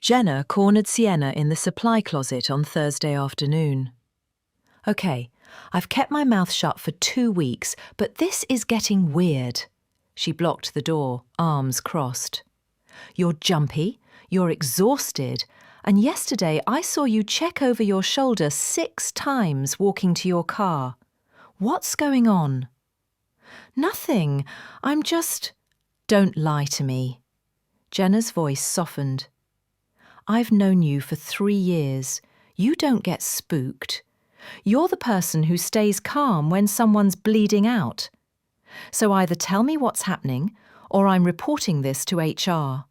Jenna cornered Sienna in the supply closet on Thursday afternoon. "Okay, I've kept my mouth shut for 2 weeks, but this is getting weird." She blocked the door, arms crossed. "You're jumpy, you're exhausted, and yesterday I saw you check over your shoulder 6 times walking to your car. What's going on?" "Nothing, I'm just—" "Don't lie to me." Jenna's voice softened. "I've known you for 3 years. You don't get spooked. You're the person who stays calm when someone's bleeding out. So either tell me what's happening, or I'm reporting this to HR."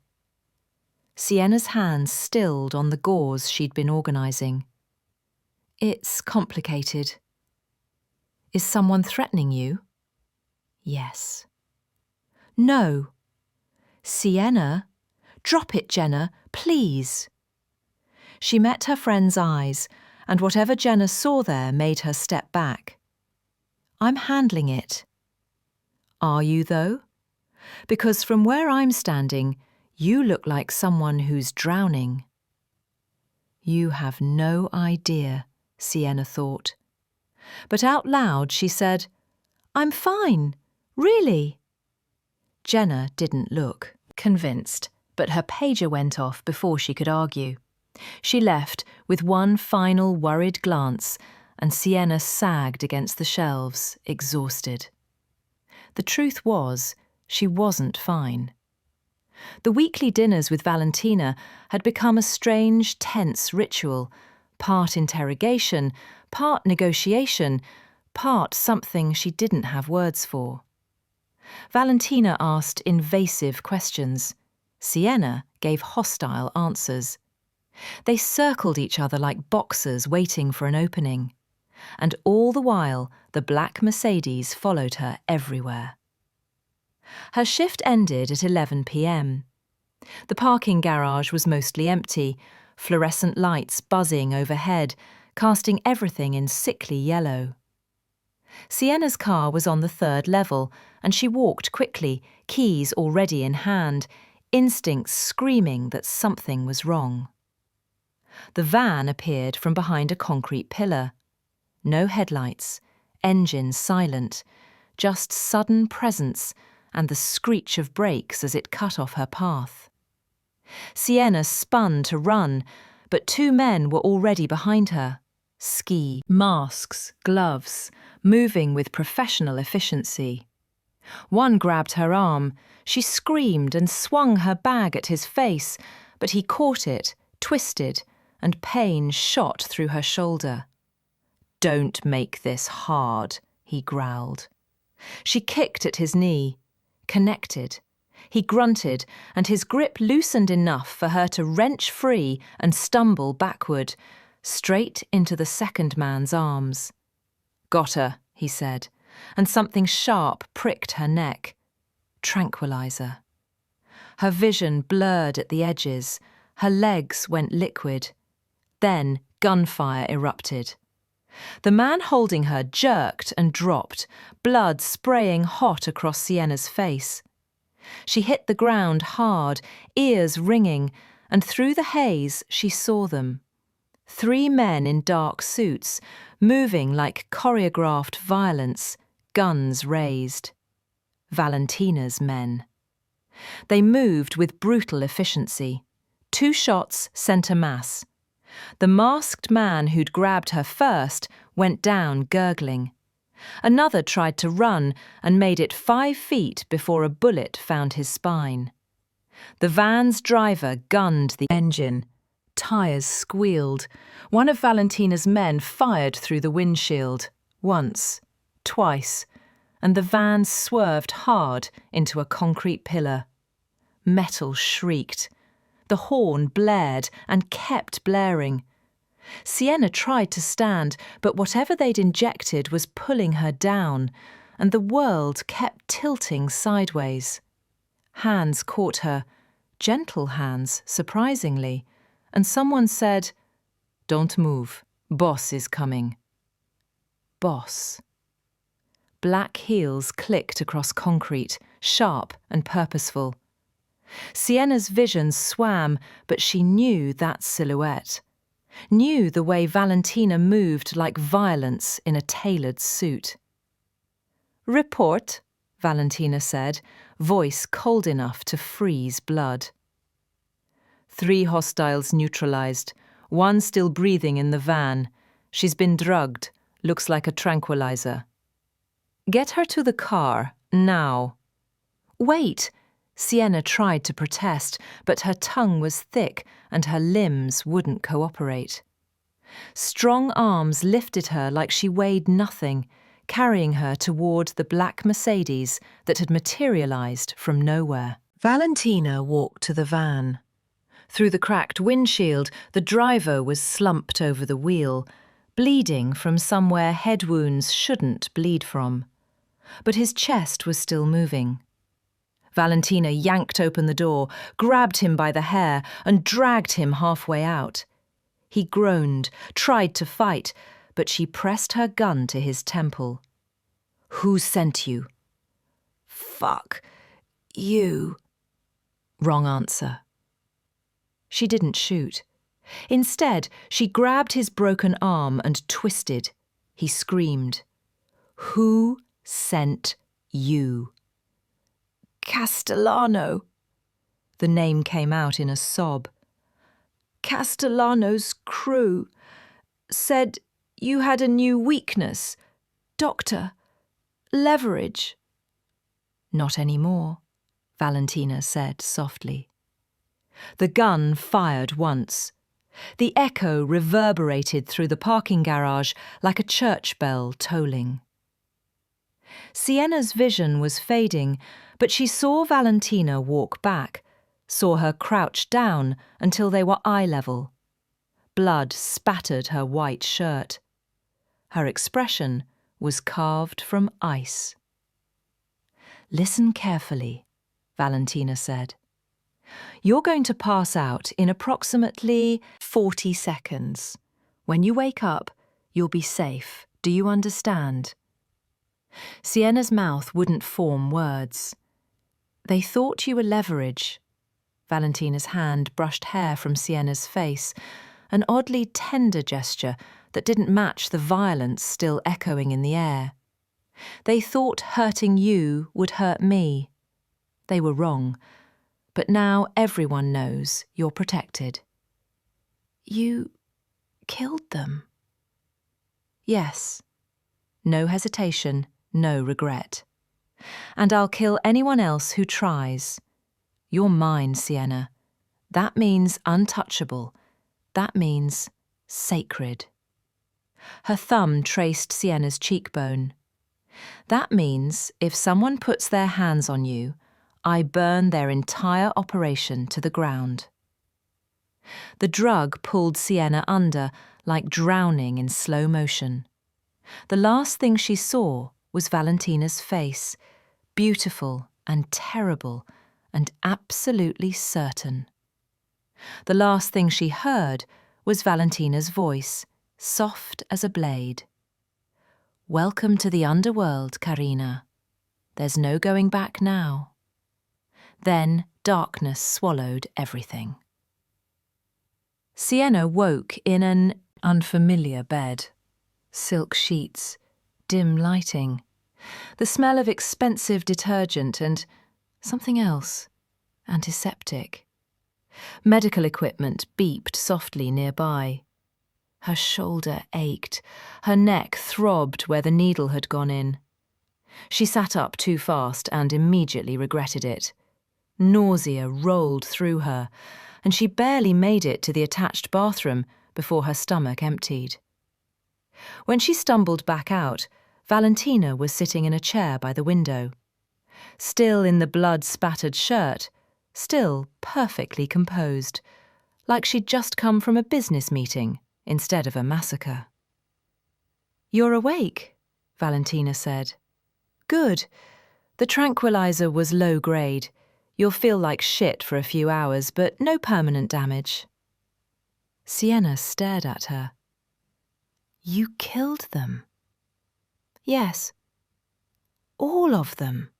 Sienna's hands stilled on the gauze she'd been organising. "It's complicated." "Is someone threatening you?" "Yes." "No." "Sienna." "Drop it, Jenna, please." She met her friend's eyes, and whatever Jenna saw there made her step back. "I'm handling it." "Are you, though? Because from where I'm standing, you look like someone who's drowning." "You have no idea," Sienna thought. But out loud she said, "I'm fine, really." Jenna didn't look convinced, but her pager went off before she could argue. She left with one final worried glance, and Sienna sagged against the shelves, exhausted. The truth was, she wasn't fine. The weekly dinners with Valentina had become a strange, tense ritual, part interrogation, part negotiation, part something she didn't have words for. Valentina asked invasive questions. Sienna gave hostile answers. They circled each other like boxers waiting for an opening. And all the while, the black Mercedes followed her everywhere. Her shift ended at 11 p.m. The parking garage was mostly empty, fluorescent lights buzzing overhead, casting everything in sickly yellow. Sienna's car was on the 3rd level, and she walked quickly, keys already in hand, instincts screaming that something was wrong. The van appeared from behind a concrete pillar. No headlights, engine silent, just sudden presence and the screech of brakes as it cut off her path. Sienna spun to run, but 2 men were already behind her. Ski, masks, gloves, moving with professional efficiency. One grabbed her arm. She screamed and swung her bag at his face, but he caught it, twisted, and pain shot through her shoulder. "Don't make this hard," he growled. She kicked at his knee. Connected. He grunted, and his grip loosened enough for her to wrench free and stumble backward, straight into the second man's arms. "Got her," he said, and something sharp pricked her neck. Tranquilizer. Her vision blurred at the edges. Her legs went liquid. Then gunfire erupted. The man holding her jerked and dropped, blood spraying hot across Sienna's face. She hit the ground hard, ears ringing, and through the haze she saw them. 3 men in dark suits, moving like choreographed violence, guns raised. Valentina's men. They moved with brutal efficiency. 2 shots sent a mass. The masked man who'd grabbed her first went down gurgling. Another tried to run and made it 5 feet before a bullet found his spine. The van's driver gunned the engine. Tires squealed. One of Valentina's men fired through the windshield. Once, twice, and the van swerved hard into a concrete pillar. Metal shrieked. The horn blared and kept blaring. Sienna tried to stand, but whatever they'd injected was pulling her down, and the world kept tilting sideways. Hands caught her, gentle hands, surprisingly, and someone said, "Don't move, boss is coming." Boss. Black heels clicked across concrete, sharp and purposeful. Sienna's vision swam, but she knew that silhouette. Knew the way Valentina moved like violence in a tailored suit. "Report," Valentina said, voice cold enough to freeze blood. 3 hostiles neutralized, 1 still breathing in the van. She's been drugged, looks like a tranquilizer. "Get her to the car, now." "Wait!" Sienna tried to protest, but her tongue was thick and her limbs wouldn't cooperate. Strong arms lifted her like she weighed nothing, carrying her toward the black Mercedes that had materialized from nowhere. Valentina walked to the van. Through the cracked windshield, the driver was slumped over the wheel, bleeding from somewhere head wounds shouldn't bleed from. But his chest was still moving. Valentina yanked open the door, grabbed him by the hair, and dragged him halfway out. He groaned, tried to fight, but she pressed her gun to his temple. "Who sent you?" "Fuck you." Wrong answer. She didn't shoot. Instead, she grabbed his broken arm and twisted. He screamed. "Who sent you?" "Castellano." The name came out in a sob. "Castellano's crew said you had a new weakness. Doctor, leverage." "Not anymore," Valentina said softly. The gun fired once. The echo reverberated through the parking garage like a church bell tolling. Sienna's vision was fading, but she saw Valentina walk back, saw her crouch down until they were eye level. Blood spattered her white shirt. Her expression was carved from ice. "Listen carefully," Valentina said. "You're going to pass out in approximately 40 seconds. When you wake up, you'll be safe. Do you understand?" Sienna's mouth wouldn't form words. "They thought you were leverage." Valentina's hand brushed hair from Sienna's face, an oddly tender gesture that didn't match the violence still echoing in the air. "They thought hurting you would hurt me. They were wrong, but now everyone knows you're protected." "You killed them?" "Yes. No hesitation, no regret. And I'll kill anyone else who tries. You're mine, Sienna. That means untouchable. That means sacred." Her thumb traced Sienna's cheekbone. "That means if someone puts their hands on you, I burn their entire operation to the ground." The drug pulled Sienna under, like drowning in slow motion. The last thing she saw was Valentina's face, beautiful and terrible and absolutely certain. The last thing she heard was Valentina's voice, soft as a blade. "Welcome to the Underworld, Karina. There's no going back now." Then darkness swallowed everything. Sienna woke in an unfamiliar bed. Silk sheets, dim lighting, the smell of expensive detergent and something else, antiseptic. Medical equipment beeped softly nearby. Her shoulder ached, her neck throbbed where the needle had gone in. She sat up too fast and immediately regretted it. Nausea rolled through her, and she barely made it to the attached bathroom before her stomach emptied. When she stumbled back out, Valentina was sitting in a chair by the window. Still in the blood-spattered shirt, still perfectly composed, like she'd just come from a business meeting instead of a massacre. "You're awake," Valentina said. "Good. The tranquilizer was low grade. You'll feel like shit for a few hours, but no permanent damage." Sienna stared at her. "You killed them?" "Yes. All of them."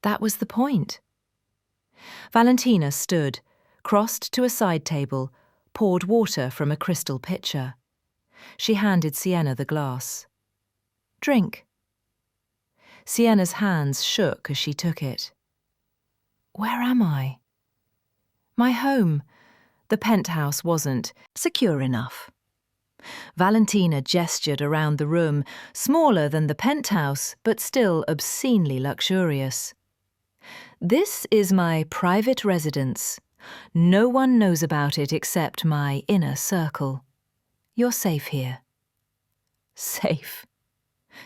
That was the point. Valentina stood, crossed to a side table, poured water from a crystal pitcher. She handed Sienna the glass. "Drink." Sienna's hands shook as she took it. "Where am I?" "My home." The penthouse wasn't secure enough. Valentina gestured around the room, smaller than the penthouse, but still obscenely luxurious. "This is my private residence. No one knows about it except my inner circle. You're safe here." "Safe?"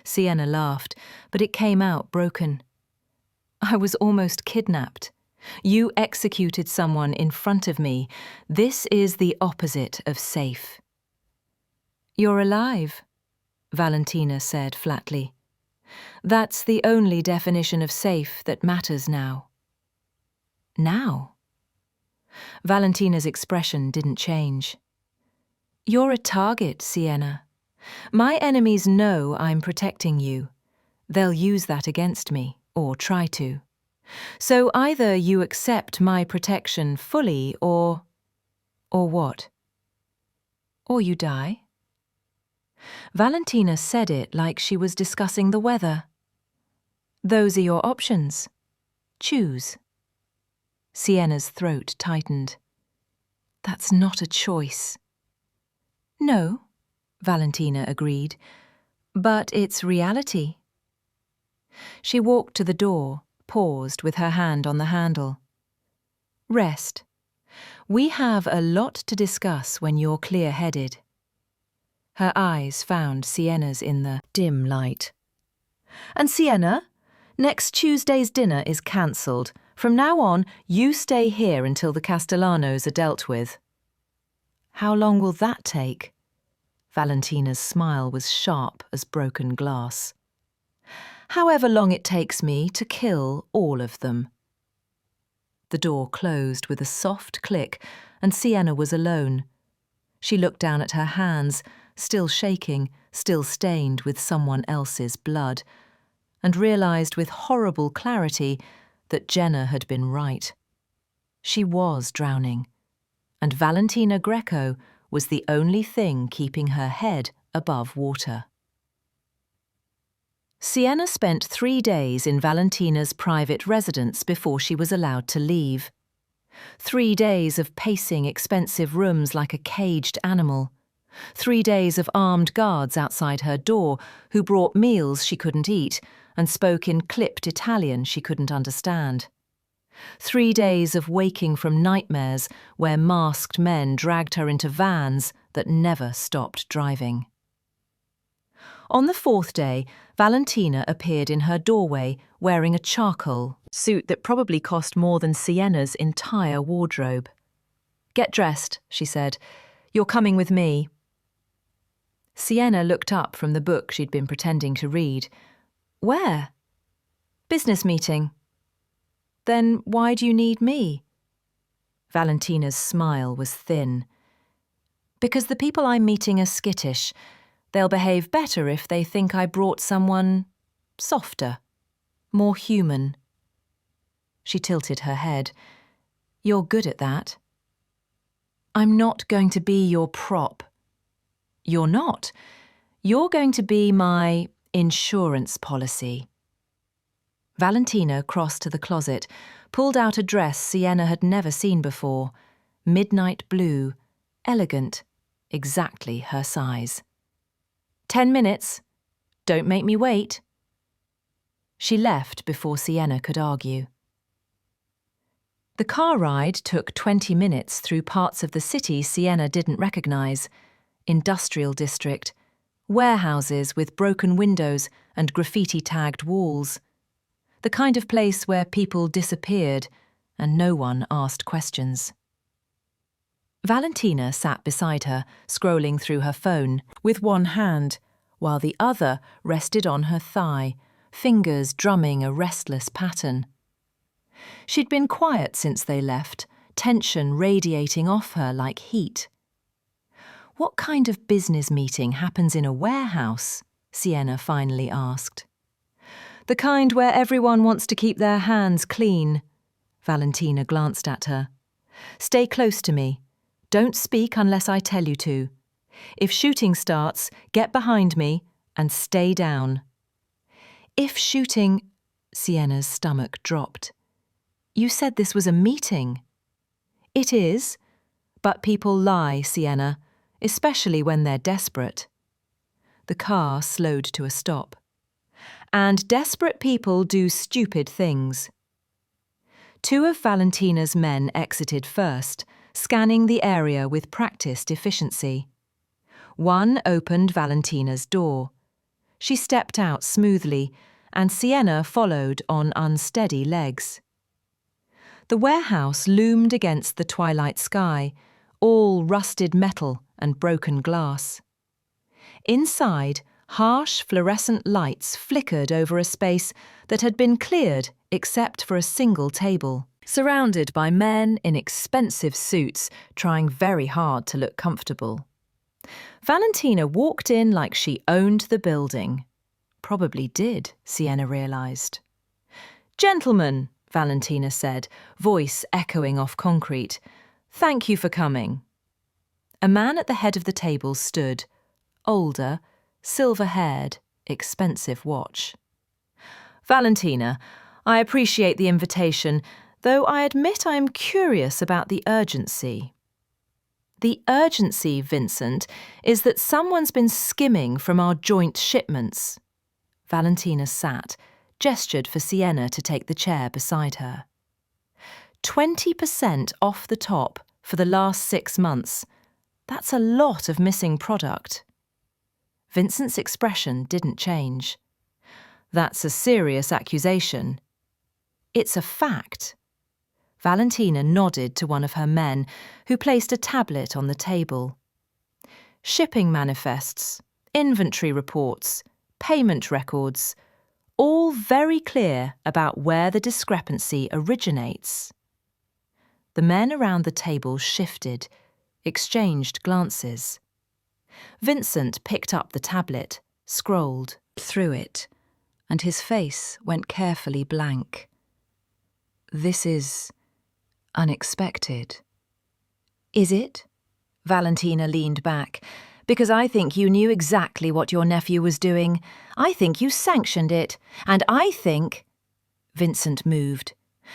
Sienna laughed, but it came out broken. "I was almost kidnapped. You executed someone in front of me. This is the opposite of safe." "You're alive," Valentina said flatly. "That's the only definition of safe that matters now." "Now?" Valentina's expression didn't change. "You're a target, Sienna. My enemies know I'm protecting you. They'll use that against me, or try to. So either you accept my protection fully or what? Or you die?" Valentina said it like she was discussing the weather. "Those are your options. Choose." Sienna's throat tightened. "That's not a choice." "No," Valentina agreed, "but it's reality." She walked to the door, paused with her hand on the handle. "Rest. We have a lot to discuss when you're clear-headed." Her eyes found Sienna's in the dim light. "And Sienna, next Tuesday's dinner is cancelled. From now on, you stay here until the Castellanos are dealt with." "How long will that take?" Valentina's smile was sharp as broken glass. "However long it takes me to kill all of them." The door closed with a soft click, and Sienna was alone. She looked down at her hands, still shaking, still stained with someone else's blood, and realised with horrible clarity that Jenna had been right. She was drowning, and Valentina Greco was the only thing keeping her head above water. Sienna spent 3 days in Valentina's private residence before she was allowed to leave. 3 days of pacing expensive rooms like a caged animal. 3 days of armed guards outside her door who brought meals she couldn't eat and spoke in clipped Italian she couldn't understand. 3 days of waking from nightmares where masked men dragged her into vans that never stopped driving. On the 4th day, Valentina appeared in her doorway wearing a charcoal suit that probably cost more than Sienna's entire wardrobe. "Get dressed," she said. "You're coming with me." Sienna looked up from the book she'd been pretending to read. "Where?" "Business meeting." "Then why do you need me?" Valentina's smile was thin. "Because the people I'm meeting are skittish. They'll behave better if they think I brought someone softer, more human." She tilted her head. "You're good at that." "I'm not going to be your prop." "You're not. You're going to be my insurance policy." Valentina crossed to the closet, pulled out a dress Sienna had never seen before, midnight blue, elegant, exactly her size. 10 minutes. Don't make me wait." She left before Sienna could argue. The car ride took 20 minutes through parts of the city Sienna didn't recognise. Industrial district, warehouses with broken windows and graffiti-tagged walls. The kind of place where people disappeared and no one asked questions. Valentina sat beside her, scrolling through her phone, with one hand, while the other rested on her thigh, fingers drumming a restless pattern. She'd been quiet since they left, tension radiating off her like heat. "What kind of business meeting happens in a warehouse?" Sienna finally asked. "The kind where everyone wants to keep their hands clean," Valentina glanced at her. Stay close to me. Don't speak unless I tell you to. If shooting starts, get behind me and stay down. If shooting... Sienna's stomach dropped. You said this was a meeting. It is, but people lie, Sienna, especially when they're desperate. The car slowed to a stop. And desperate people do stupid things. Two of Valentina's men exited first, scanning the area with practiced efficiency. One opened Valentina's door. She stepped out smoothly, and Sienna followed on unsteady legs. The warehouse loomed against the twilight sky, all rusted metal and broken glass. Inside, harsh fluorescent lights flickered over a space that had been cleared except for a single table, surrounded by men in expensive suits trying very hard to look comfortable. Valentina walked in like she owned the building. Probably did, Sienna realised. Gentlemen, Valentina said, voice echoing off concrete. Thank you for coming. A man at the head of the table stood, older, silver-haired, expensive watch. Valentina, I appreciate the invitation, though I admit I am curious about the urgency. The urgency, Vincent, is that someone's been skimming from our joint shipments. Valentina sat, gestured for Sienna to take the chair beside her. 20% off the top for the last 6 months. That's a lot of missing product. Vincent's expression didn't change. That's a serious accusation. It's a fact. Valentina nodded to one of her men, who placed a tablet on the table. Shipping manifests, inventory reports, payment records, all very clear about where the discrepancy originates. The men around the table shifted, exchanged glances. Vincent picked up the tablet, scrolled through it, and his face went carefully blank. This is unexpected. Is it? Valentina leaned back. Because I think you knew exactly what your nephew was doing. I think you sanctioned it. And I think... Vincent moved.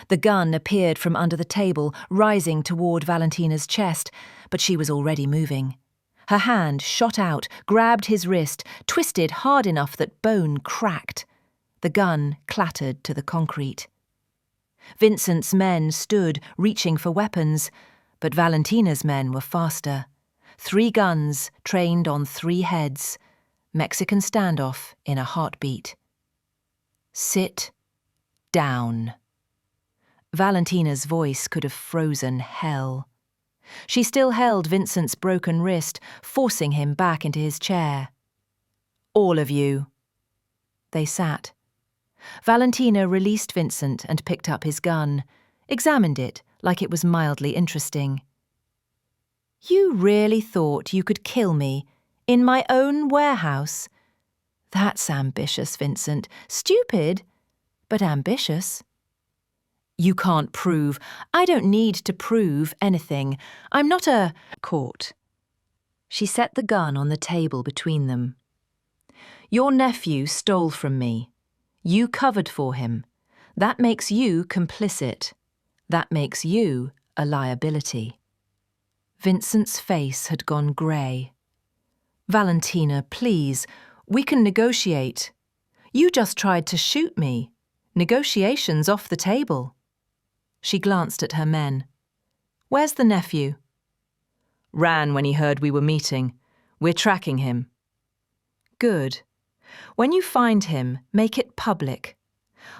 The gun appeared from under the table, rising toward Valentina's chest, but she was already moving. Her hand shot out, grabbed his wrist, twisted hard enough that bone cracked. The gun clattered to the concrete. Vincent's men stood, reaching for weapons, but Valentina's men were faster. 3 guns trained on 3 heads. Mexican standoff in a heartbeat. Sit down. Valentina's voice could have frozen hell. She still held Vincent's broken wrist, forcing him back into his chair. All of you. They sat. Valentina released Vincent and picked up his gun, examined it like it was mildly interesting. You really thought you could kill me in my own warehouse? That's ambitious, Vincent. Stupid, but ambitious. You can't prove. I don't need to prove anything. I'm not a... Court. She set the gun on the table between them. Your nephew stole from me. You covered for him. That makes you complicit. That makes you a liability. Vincent's face had gone grey. Valentina, please, we can negotiate. You just tried to shoot me. Negotiation's off the table. She glanced at her men. Where's the nephew? Ran when he heard we were meeting. We're tracking him. Good. When you find him, make it public.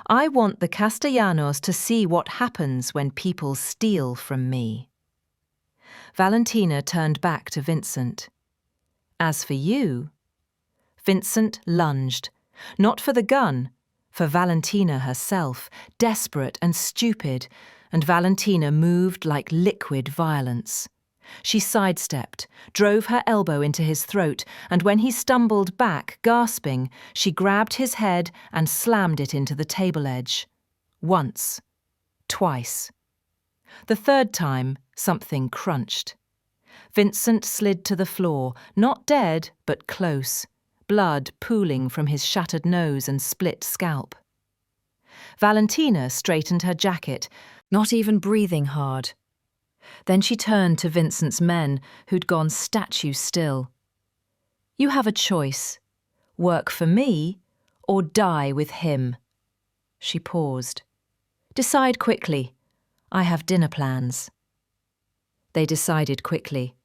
I want the Castellanos to see what happens when people steal from me. Valentina turned back to Vincent. As for you... Vincent lunged, not for the gun, for Valentina herself, desperate and stupid, and Valentina moved like liquid violence. She sidestepped, drove her elbow into his throat, and when he stumbled back, gasping, she grabbed his head and slammed it into the table edge. Once. Twice. The third time, something crunched. Vincent slid to the floor, not dead, but close, blood pooling from his shattered nose and split scalp. Valentina straightened her jacket, not even breathing hard. Then she turned to Vincent's men, who'd gone statue still. "You have a choice. Work for me or die with him." She paused. "Decide quickly. I have dinner plans." They decided quickly.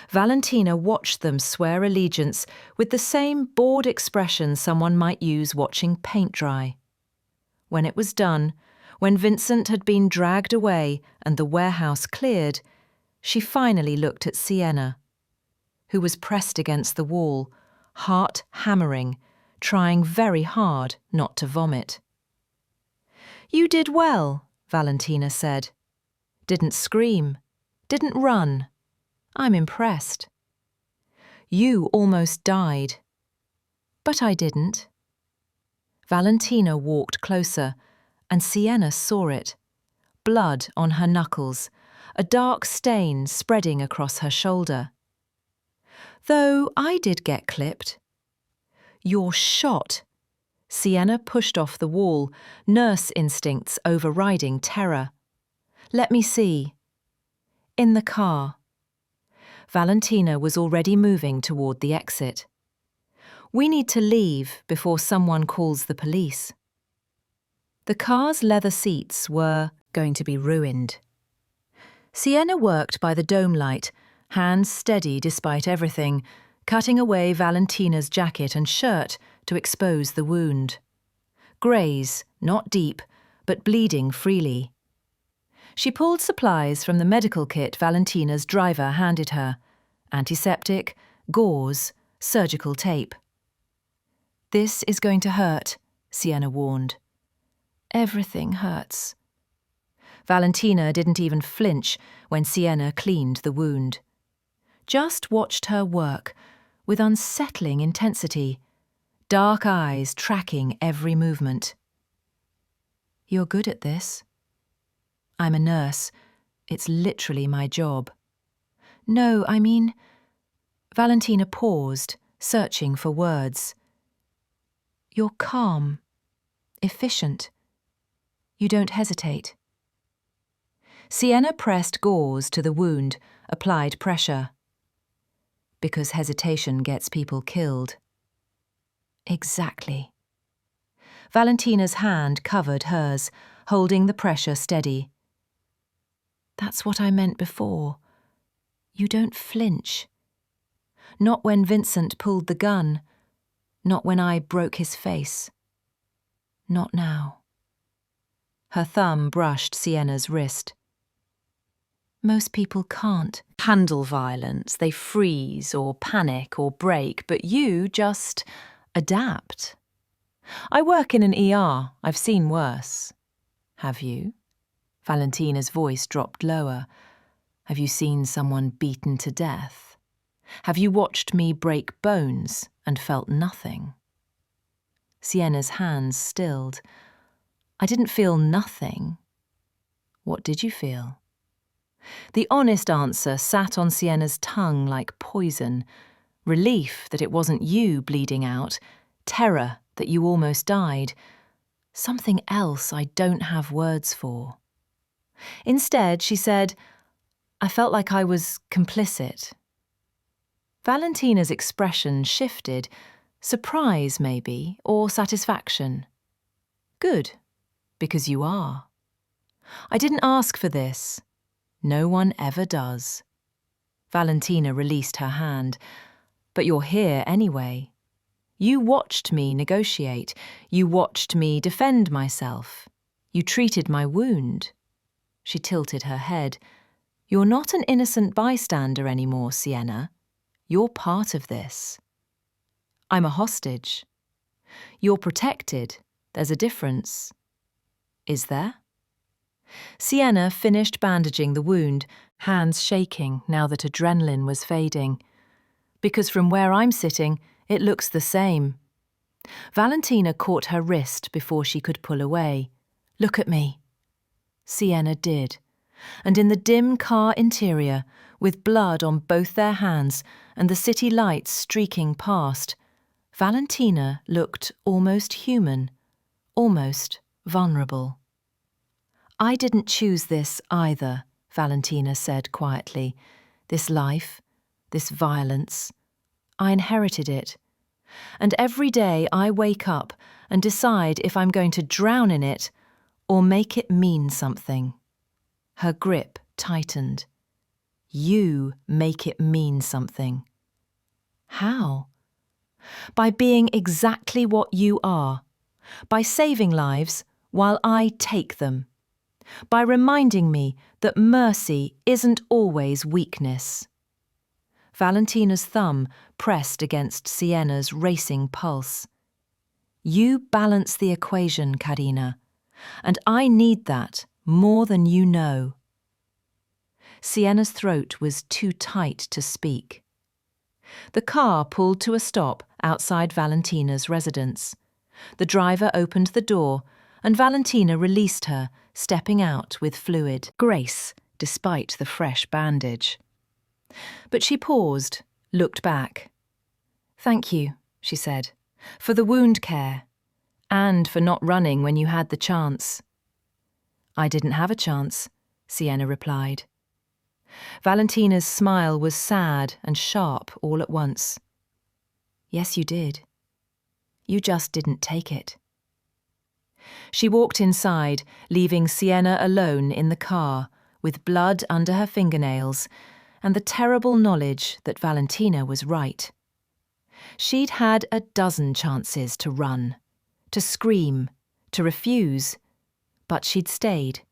Valentina watched them swear allegiance with the same bored expression someone might use watching paint dry. When it was done, when Vincent had been dragged away and the warehouse cleared, she finally looked at Sienna, who was pressed against the wall, heart hammering, trying very hard not to vomit. "You did well," Valentina said. "Didn't scream, didn't run. I'm impressed." "You almost died." "But I didn't." Valentina walked closer, and Sienna saw it. Blood on her knuckles, a dark stain spreading across her shoulder. "Though I did get clipped." "You're shot." Sienna pushed off the wall, nurse instincts overriding terror. "Let me see." "In the car." Valentina was already moving toward the exit. "We need to leave before someone calls the police." The car's leather seats were going to be ruined. Sienna worked by the dome light, hands steady despite everything, cutting away Valentina's jacket and shirt to expose the wound. Graze, not deep, but bleeding freely. She pulled supplies from the medical kit Valentina's driver handed her: antiseptic, gauze, surgical tape. "This is going to hurt," Sienna warned. "Everything hurts." Valentina didn't even flinch when Sienna cleaned the wound. Just watched her work, with unsettling intensity, dark eyes tracking every movement. "You're good at this." "I'm a nurse. It's literally my job." "No, I mean—" Valentina paused, searching for words. "You're calm, efficient. You don't hesitate." Sienna pressed gauze to the wound, applied pressure. "Because hesitation gets people killed." "Exactly." Valentina's hand covered hers, holding the pressure steady. "That's what I meant before. You don't flinch. Not when Vincent pulled the gun. Not when I broke his face. Not now." Her thumb brushed Sienna's wrist. "Most people can't handle violence. They freeze or panic or break, but you just adapt. I work in an ER. I've seen worse." "Have you?" Valentina's voice dropped lower. "Have you seen someone beaten to death? Have you watched me break bones and felt nothing?" Sienna's hands stilled. "I didn't feel nothing." "What did you feel?" The honest answer sat on Sienna's tongue like poison. Relief that it wasn't you bleeding out, terror that you almost died, something else I don't have words for. Instead, she said, "I felt like I was complicit." Valentina's expression shifted, surprise maybe, or satisfaction. "Good, because you are." "I didn't ask for this. No one ever does." Valentina released her hand. "But you're here anyway. You watched me negotiate. You watched me defend myself. You treated my wound." She tilted her head. "You're not an innocent bystander anymore, Sienna. You're part of this." "I'm a hostage." "You're protected. There's a difference." "Is there?" Sienna finished bandaging the wound, hands shaking now that adrenaline was fading. "Because from where I'm sitting, it looks the same." Valentina caught her wrist before she could pull away. "Look at me." Sienna did. And in the dim car interior, with blood on both their hands and the city lights streaking past, Valentina looked almost human, almost vulnerable. "I didn't choose this either," Valentina said quietly. "This life, this violence. I inherited it. And every day I wake up and decide if I'm going to drown in it or make it mean something." Her grip tightened. "You make it mean something." "How?" "By being exactly what you are. By saving lives while I take them. By reminding me that mercy isn't always weakness." Valentina's thumb pressed against Sienna's racing pulse. "You balance the equation, Karina, and I need that more than you know." Sienna's throat was too tight to speak. The car pulled to a stop outside Valentina's residence. The driver opened the door, and Valentina released her, stepping out with fluid grace despite the fresh bandage. But she paused, looked back. "Thank you," she said, "for the wound care, and for not running when you had the chance." "I didn't have a chance," Sienna replied. Valentina's smile was sad and sharp all at once. "Yes, you did. You just didn't take it." She walked inside, leaving Sienna alone in the car, with blood under her fingernails and the terrible knowledge that Valentina was right. She'd had a dozen chances to run, to scream, to refuse, but she'd stayed.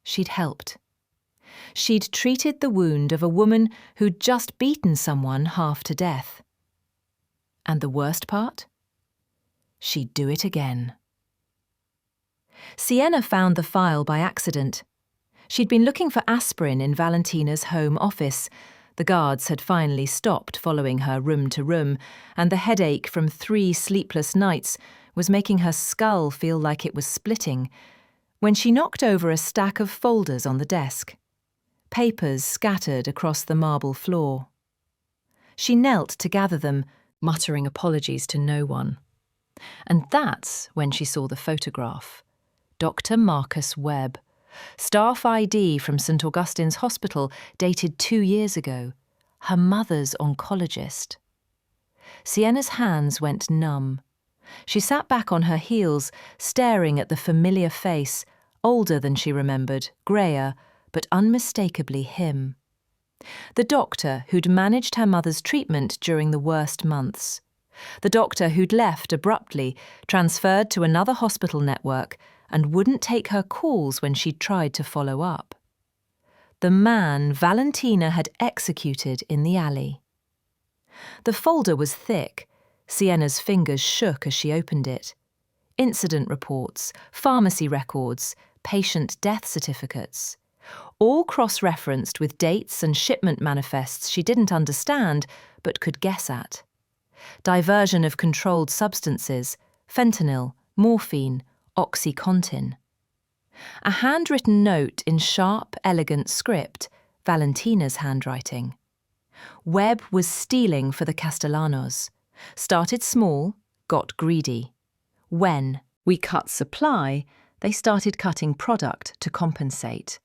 She'd helped. She'd treated the wound of a woman who'd just beaten someone half to death. And the worst part? She'd do it again. Sienna found the file by accident. She'd been looking for aspirin in Valentina's home office. The guards had finally stopped following her room to room, and the headache from 3 sleepless nights was making her skull feel like it was splitting, when she knocked over a stack of folders on the desk. Papers scattered across the marble floor. She knelt to gather them, muttering apologies to no one. And that's when she saw the photograph. Dr. Marcus Webb. Staff ID from St. Augustine's Hospital, dated 2 years ago. Her mother's oncologist. Sienna's hands went numb. She sat back on her heels, staring at the familiar face, older than she remembered, greyer, but unmistakably him. The doctor who'd managed her mother's treatment during the worst months. The doctor who'd left abruptly, transferred to another hospital network, and wouldn't take her calls when she'd tried to follow up. The man Valentina had executed in the alley. The folder was thick. Sienna's fingers shook as she opened it. Incident reports, pharmacy records, patient death certificates. All cross-referenced with dates and shipment manifests she didn't understand but could guess at. Diversion of controlled substances, fentanyl, morphine, OxyContin. A handwritten note in sharp, elegant script, Valentina's handwriting. Webb was stealing for the Castellanos. Started small, got greedy. When we cut supply, they started cutting product to compensate.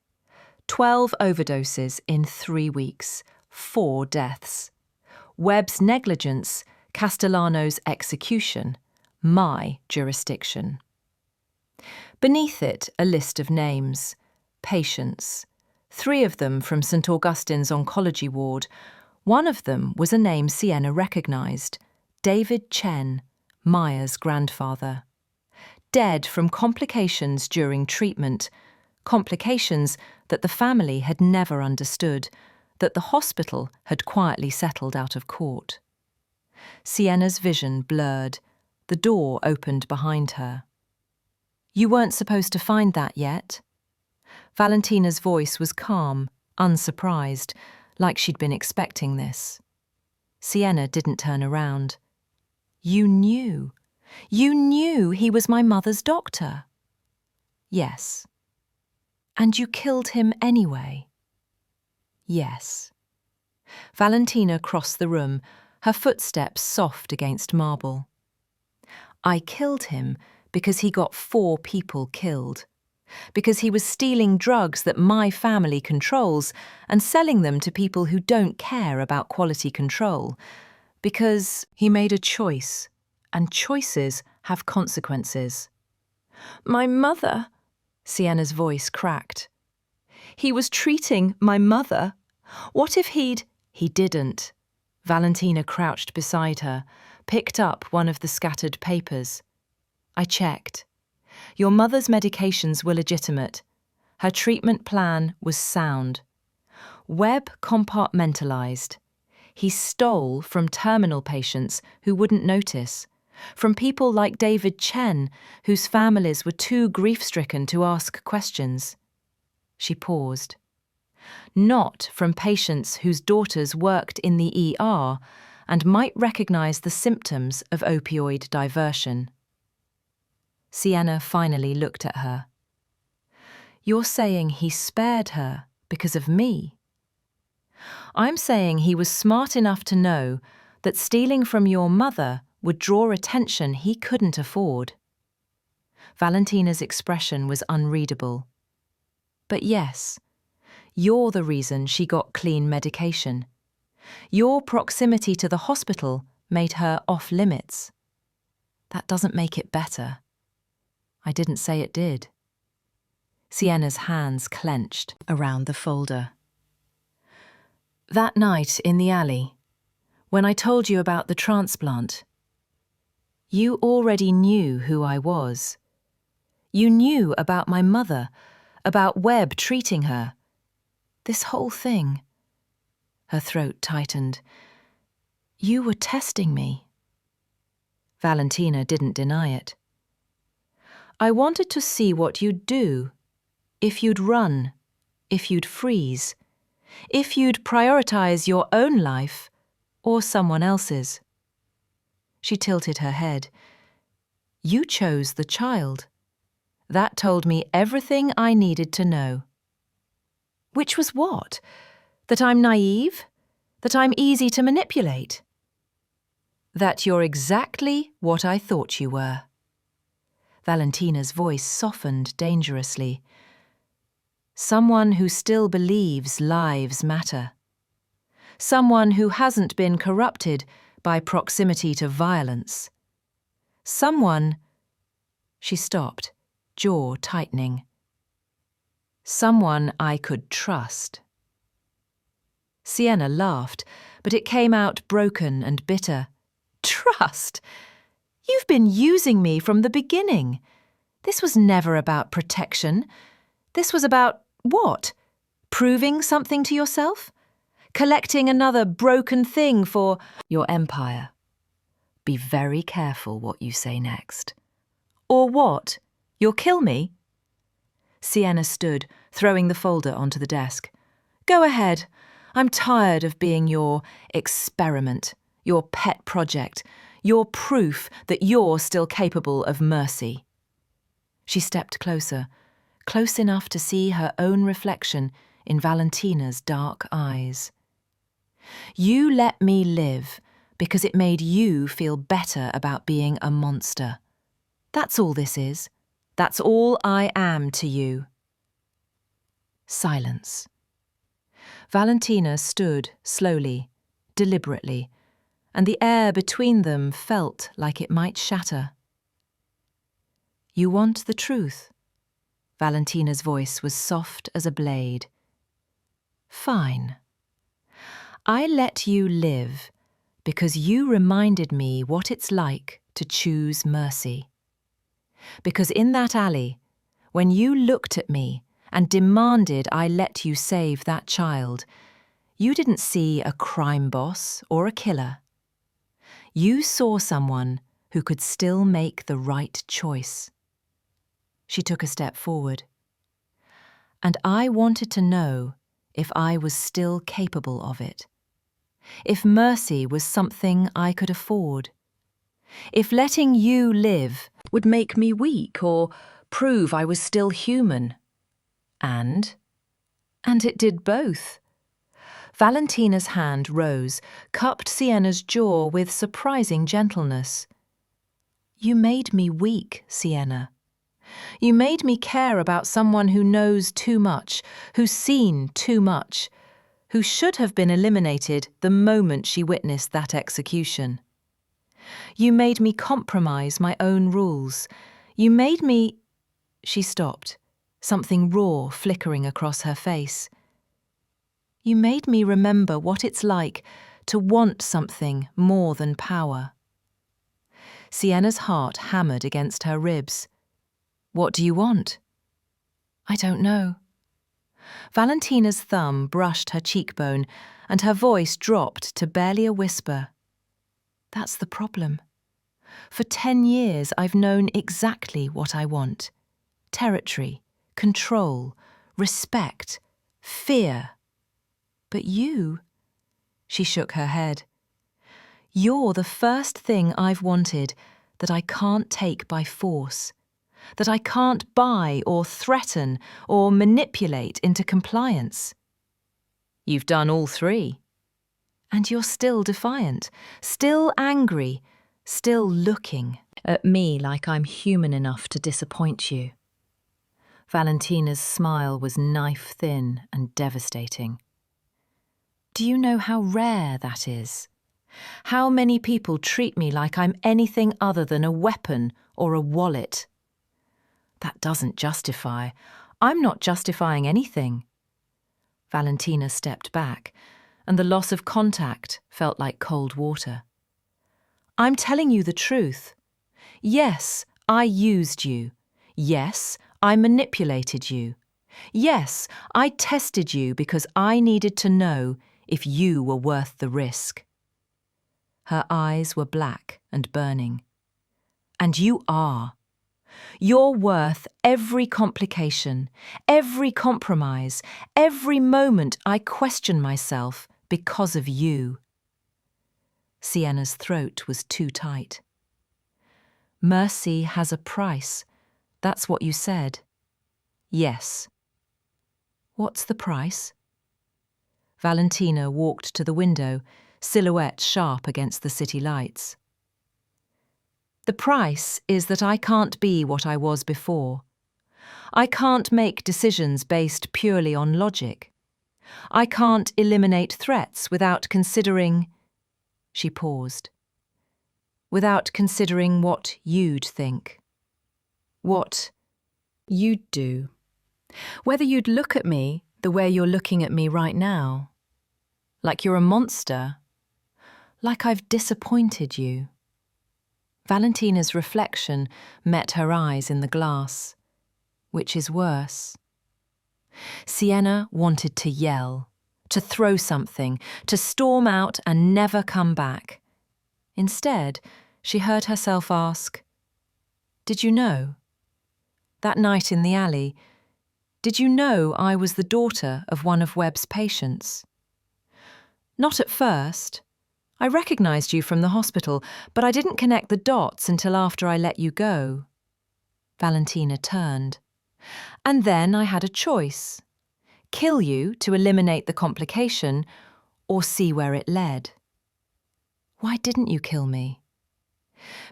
12 overdoses in 3 weeks, 4 deaths. Webb's negligence, Castellano's execution, my jurisdiction. Beneath it, a list of names. Patients. 3 of them from St. Augustine's oncology ward. One of them was a name Sienna recognised. David Chen, Maya's grandfather. Dead from complications during treatment. Complications that the family had never understood, that the hospital had quietly settled out of court. Sienna's vision blurred. The door opened behind her. "You weren't supposed to find that yet?" Valentina's voice was calm, unsurprised, like she'd been expecting this. Sienna didn't turn around. "You knew. You knew he was my mother's doctor." "Yes." And you killed him anyway? Yes. Valentina crossed the room, her footsteps soft against marble. I killed him because he got 4 people killed. Because he was stealing drugs that my family controls and selling them to people who don't care about quality control. Because he made a choice, and choices have consequences. My mother, Sienna's voice cracked. He was treating my mother. What if he'd... He didn't. Valentina crouched beside her, picked up one of the scattered papers. I checked. Your mother's medications were legitimate. Her treatment plan was sound. Webb compartmentalized. He stole from terminal patients who wouldn't notice, from people like David Chen, whose families were too grief-stricken to ask questions. She paused. Not from patients whose daughters worked in the ER and might recognize the symptoms of opioid diversion. Sienna finally looked at her. You're saying he spared her because of me? I'm saying he was smart enough to know that stealing from your mother would draw attention he couldn't afford. Valentina's expression was unreadable. But yes, you're the reason she got clean medication. Your proximity to the hospital made her off limits. That doesn't make it better. I didn't say it did. Sienna's hands clenched around the folder. That night in the alley, when I told you about the transplant, you already knew who I was. You knew about my mother, about Webb treating her. This whole thing. Her throat tightened. You were testing me. Valentina didn't deny it. I wanted to see what you'd do, if you'd run, if you'd freeze, if you'd prioritize your own life or someone else's. She tilted her head. You chose the child. That told me everything I needed to know. Which was what? That I'm naive? That I'm easy to manipulate? That you're exactly what I thought you were. Valentina's voice softened dangerously. Someone who still believes lives matter. Someone who hasn't been corrupted by proximity to violence. Someone... She stopped, jaw tightening. Someone I could trust. Sienna laughed, but it came out broken and bitter. Trust? You've been using me from the beginning. This was never about protection. This was about what? Proving something to yourself? Collecting another broken thing for your empire. Be very careful what you say next. Or what? You'll kill me? Sienna stood, throwing the folder onto the desk. Go ahead. I'm tired of being your experiment, your pet project, your proof that you're still capable of mercy. She stepped closer, close enough to see her own reflection in Valentina's dark eyes. You let me live because it made you feel better about being a monster. That's all this is. That's all I am to you. Silence. Valentina stood slowly, deliberately, and the air between them felt like it might shatter. You want the truth? Valentina's voice was soft as a blade. Fine. I let you live because you reminded me what it's like to choose mercy. Because in that alley, when you looked at me and demanded I let you save that child, you didn't see a crime boss or a killer. You saw someone who could still make the right choice. She took a step forward. And I wanted to know if I was still capable of it. If mercy was something I could afford. If letting you live would make me weak or prove I was still human. And it did both. Valentina's hand rose, cupped Sienna's jaw with surprising gentleness. You made me weak, Sienna. You made me care about someone who knows too much, who's seen too much, who should have been eliminated the moment she witnessed that execution. You made me compromise my own rules. You made me... She stopped, something raw flickering across her face. You made me remember what it's like to want something more than power. Sienna's heart hammered against her ribs. What do you want? I don't know. Valentina's thumb brushed her cheekbone, and her voice dropped to barely a whisper. That's the problem. For 10 years I've known exactly what I want. Territory, control, respect, fear. But you... She shook her head. You're the first thing I've wanted that I can't take by force, that I can't buy or threaten or manipulate into compliance. You've done all three. And you're still defiant, still angry, still looking at me like I'm human enough to disappoint you. Valentina's smile was knife-thin and devastating. Do you know how rare that is? How many people treat me like I'm anything other than a weapon or a wallet? That doesn't justify. I'm not justifying anything. Valentina stepped back, and the loss of contact felt like cold water. I'm telling you the truth. Yes, I used you. Yes, I manipulated you. Yes, I tested you because I needed to know if you were worth the risk. Her eyes were black and burning. And you are. You're worth every complication, every compromise, every moment I question myself because of you. Sienna's throat was too tight. Mercy has a price. That's what you said. Yes. What's the price? Valentina walked to the window, silhouette sharp against the city lights. The price is that I can't be what I was before. I can't make decisions based purely on logic. I can't eliminate threats without considering... She paused. Without considering what you'd think. What you'd do. Whether you'd look at me the way you're looking at me right now. Like you're a monster. Like I've disappointed you. Valentina's reflection met her eyes in the glass. Which is worse? Sienna wanted to yell, to throw something, to storm out and never come back. Instead, she heard herself ask, Did you know? That night in the alley, did you know I was the daughter of one of Webb's patients? Not at first. I recognised you from the hospital, but I didn't connect the dots until after I let you go. Valentina turned. And then I had a choice. Kill you to eliminate the complication, or see where it led. Why didn't you kill me?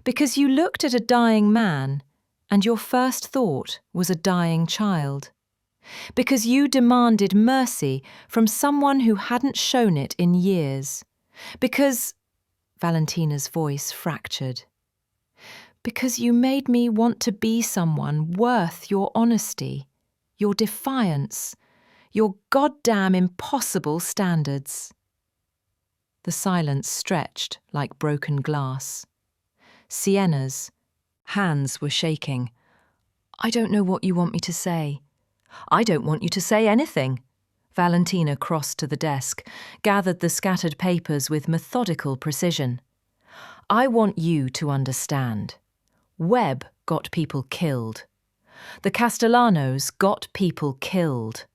Because you looked at a dying man, and your first thought was a dying child. Because you demanded mercy from someone who hadn't shown it in years. Because... Valentina's voice fractured. Because you made me want to be someone worth your honesty, your defiance, your goddamn impossible standards. The silence stretched like broken glass. Sienna's hands were shaking. I don't know what you want me to say. I don't want you to say anything. Valentina crossed to the desk, gathered the scattered papers with methodical precision. I want you to understand. Webb got people killed. The Castellanos got people killed.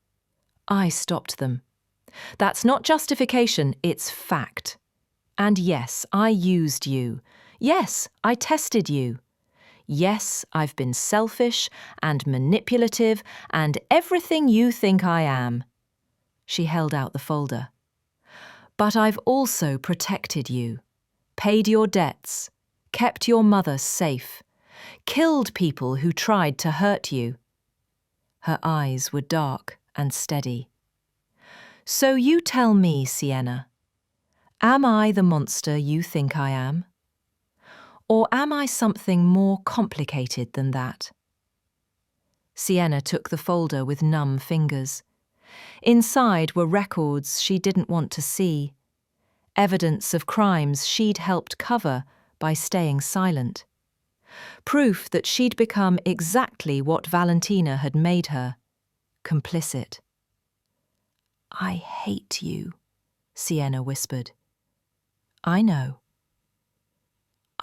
I stopped them. That's not justification, it's fact. And yes, I used you. Yes, I tested you. Yes, I've been selfish and manipulative and everything you think I am. She held out the folder. But I've also protected you, paid your debts, kept your mother safe, killed people who tried to hurt you. Her eyes were dark and steady. So you tell me, Sienna, am I the monster you think I am? Or am I something more complicated than that? Sienna took the folder with numb fingers. Inside were records she didn't want to see, evidence of crimes she'd helped cover by staying silent. Proof that she'd become exactly what Valentina had made her, complicit. I hate you, Sienna whispered. I know.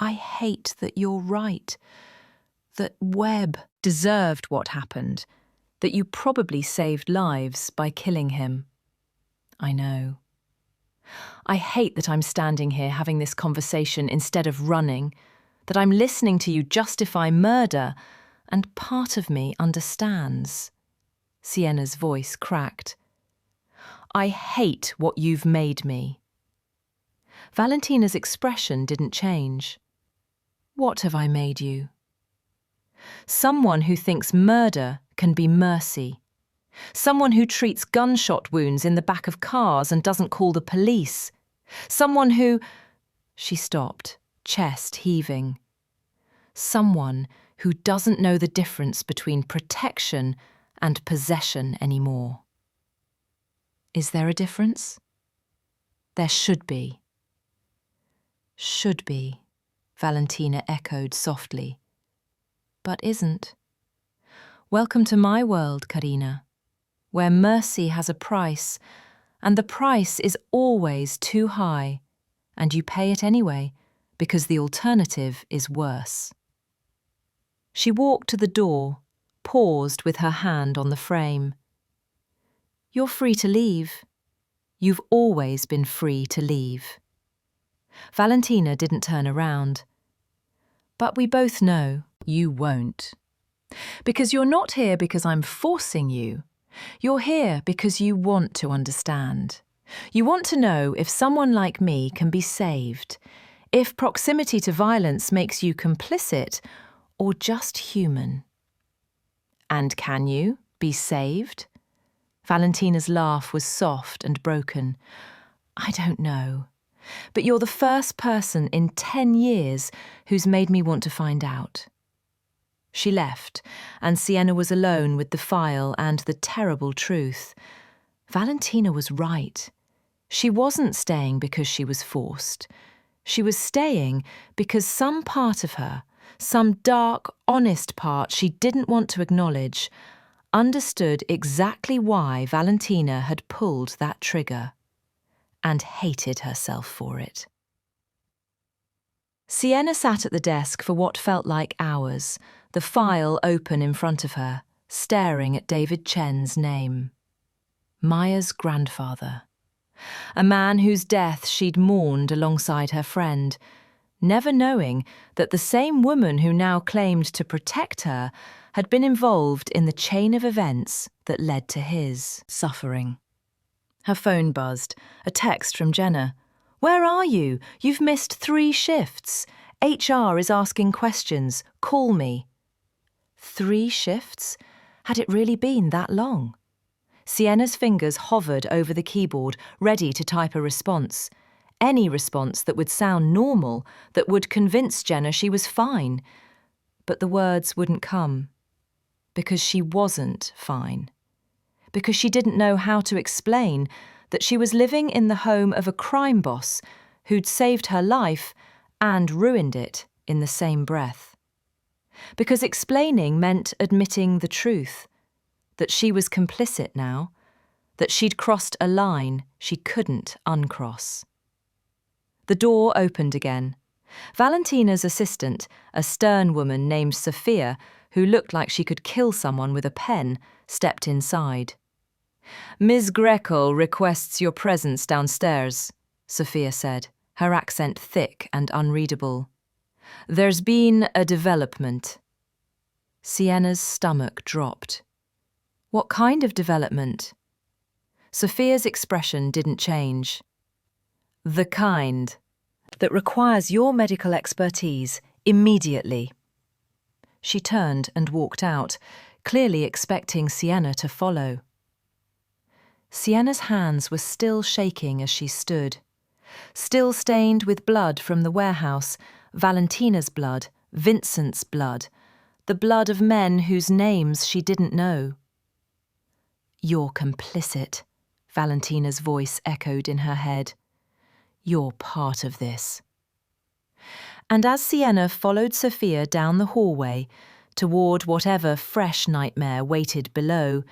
I hate that you're right, that Webb deserved what happened, that you probably saved lives by killing him. I know. I hate that I'm standing here having this conversation instead of running, that I'm listening to you justify murder, and part of me understands. Sienna's voice cracked. I hate what you've made me. Valentina's expression didn't change. What have I made you? Someone who thinks murder can be mercy. Someone who treats gunshot wounds in the back of cars and doesn't call the police. Someone who... She stopped, chest heaving. Someone who doesn't know the difference between protection and possession anymore. Is there a difference? There should be. Should be, Valentina echoed softly. But isn't. Welcome to my world, Karina, where mercy has a price, and the price is always too high, and you pay it anyway, because the alternative is worse. She walked to the door, paused with her hand on the frame. You're free to leave. You've always been free to leave. Valentina didn't turn around. But we both know you won't. Because you're not here because I'm forcing you. You're here because you want to understand. You want to know if someone like me can be saved, if proximity to violence makes you complicit or just human. And can you be saved? Valentina's laugh was soft and broken. I don't know. But you're the first person in 10 years who's made me want to find out. She left, and Sienna was alone with the file and the terrible truth. Valentina was right. She wasn't staying because she was forced. She was staying because some part of her, some dark, honest part she didn't want to acknowledge, understood exactly why Valentina had pulled that trigger, and hated herself for it. Sienna sat at the desk for what felt like hours, the file open in front of her, staring at David Chen's name. Maya's grandfather. A man whose death she'd mourned alongside her friend, never knowing that the same woman who now claimed to protect her had been involved in the chain of events that led to his suffering. Her phone buzzed, a text from Jenna. Where are you? You've missed 3 shifts. HR is asking questions. Call me. 3 shifts? Had it really been that long? Sienna's fingers hovered over the keyboard, ready to type a response. Any response that would sound normal, that would convince Jenna she was fine. But the words wouldn't come. Because she wasn't fine. Because she didn't know how to explain that she was living in the home of a crime boss who'd saved her life and ruined it in the same breath. Because explaining meant admitting the truth, that she was complicit now, that she'd crossed a line she couldn't uncross. The door opened again. Valentina's assistant, a stern woman named Sophia, who looked like she could kill someone with a pen, stepped inside. Ms. Greco requests your presence downstairs, Sophia said, her accent thick and unreadable. There's been a development. Sienna's stomach dropped. What kind of development? Sophia's expression didn't change. The kind that requires your medical expertise immediately. She turned and walked out, clearly expecting Sienna to follow. Sienna's hands were still shaking as she stood, still stained with blood from the warehouse, Valentina's blood, Vincent's blood, the blood of men whose names she didn't know. You're complicit, Valentina's voice echoed in her head. You're part of this. And as Sienna followed Sophia down the hallway toward whatever fresh nightmare waited below,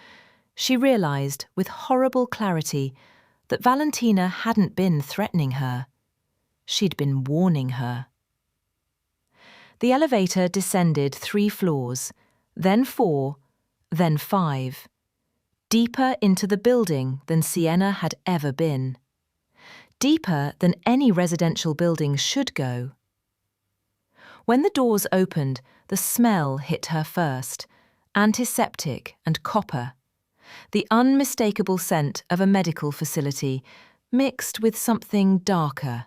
she realized with horrible clarity that Valentina hadn't been threatening her. She'd been warning her. The elevator descended 3 floors, then 4, then 5, deeper into the building than Sienna had ever been. Deeper than any residential building should go. When the doors opened, the smell hit her first, antiseptic and copper, the unmistakable scent of a medical facility mixed with something darker.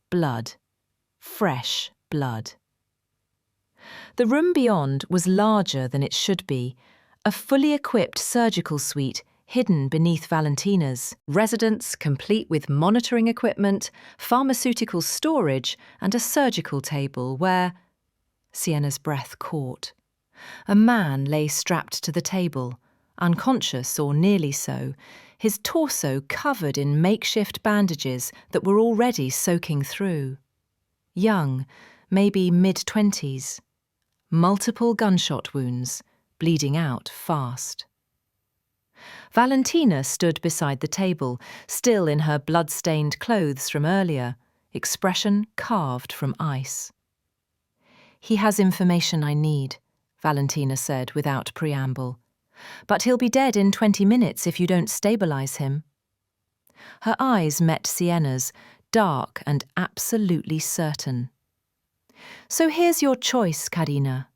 Blood. Fresh blood. The room beyond was larger than it should be, a fully equipped surgical suite hidden beneath Valentina's, residence complete with monitoring equipment, pharmaceutical storage, and a surgical table where Sienna's breath caught. A man lay strapped to the table, unconscious or nearly so, his torso covered in makeshift bandages that were already soaking through. Young, maybe mid-20s. Multiple gunshot wounds, bleeding out fast. Valentina stood beside the table, still in her blood-stained clothes from earlier, expression carved from ice. He has information I need, Valentina said without preamble. But he'll be dead in 20 minutes if you don't stabilize him. Her eyes met Sienna's, dark and absolutely certain. So here's your choice, Karina.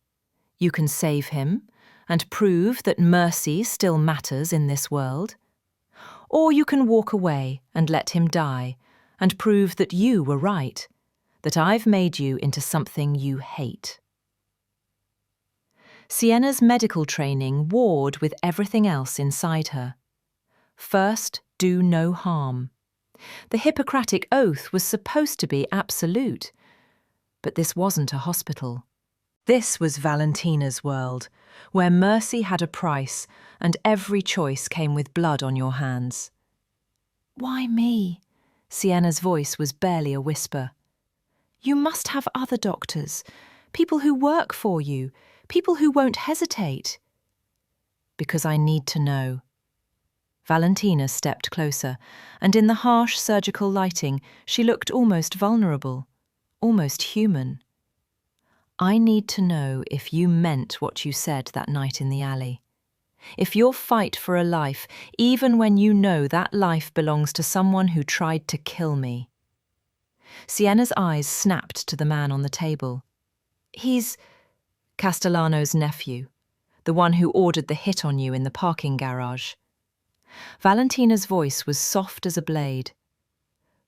You can save him and prove that mercy still matters in this world. Or you can walk away and let him die and prove that you were right, that I've made you into something you hate. Sienna's medical training warred with everything else inside her. First, do no harm. The Hippocratic Oath was supposed to be absolute, but this wasn't a hospital. This was Valentina's world, where mercy had a price and every choice came with blood on your hands. Why me? Sienna's voice was barely a whisper. You must have other doctors, people who work for you, people who won't hesitate. Because I need to know. Valentina stepped closer, and in the harsh surgical lighting, she looked almost vulnerable, almost human. I need to know if you meant what you said that night in the alley. If your fight for a life, even when you know that life belongs to someone who tried to kill me. Sienna's eyes snapped to the man on the table. He's Castellano's nephew, the one who ordered the hit on you in the parking garage. Valentina's voice was soft as a blade.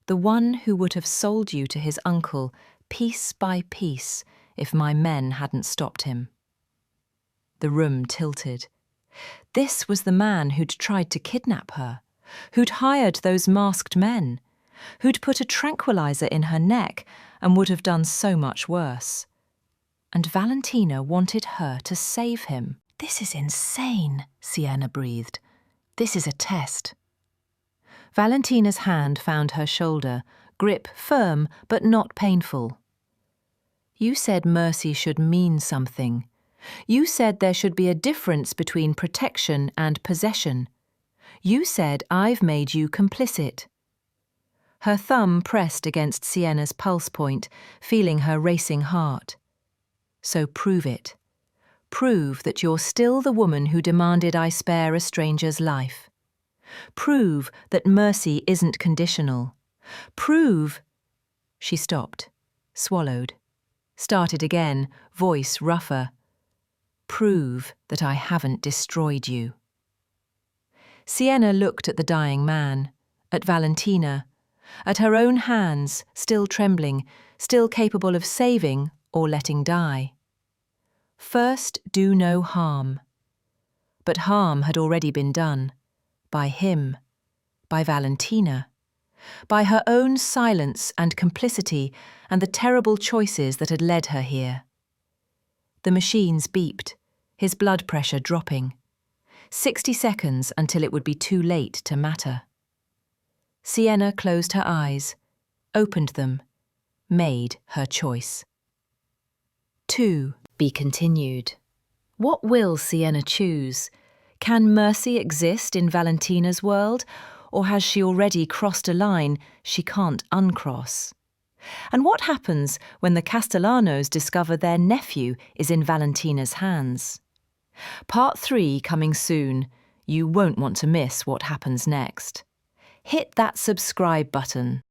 The one who would have sold you to his uncle, piece by piece, if my men hadn't stopped him. The room tilted. This was the man who'd tried to kidnap her, who'd hired those masked men, who'd put a tranquilizer in her neck and would have done so much worse. And Valentina wanted her to save him. This is insane, Sienna breathed. This is a test. Valentina's hand found her shoulder, grip firm but not painful. You said mercy should mean something. You said there should be a difference between protection and possession. You said I've made you complicit. Her thumb pressed against Sienna's pulse point, feeling her racing heart. So prove it. Prove that you're still the woman who demanded I spare a stranger's life. Prove that mercy isn't conditional. Prove... She stopped, swallowed. Started again, voice rougher. Prove that I haven't destroyed you. Sienna looked at the dying man, at Valentina, at her own hands, still trembling, still capable of saving or letting die. First, do no harm. But harm had already been done. By him. By Valentina. By her own silence and complicity and the terrible choices that had led her here. The machines beeped, his blood pressure dropping. 60 seconds until it would be too late to matter. Sienna closed her eyes, opened them, made her choice. 2. Be continued. What will Sienna choose? Can mercy exist in Valentina's world, or has she already crossed a line she can't uncross? And what happens when the Castellanos discover their nephew is in Valentina's hands? Part 3 coming soon. You won't want to miss what happens next. Hit that subscribe button.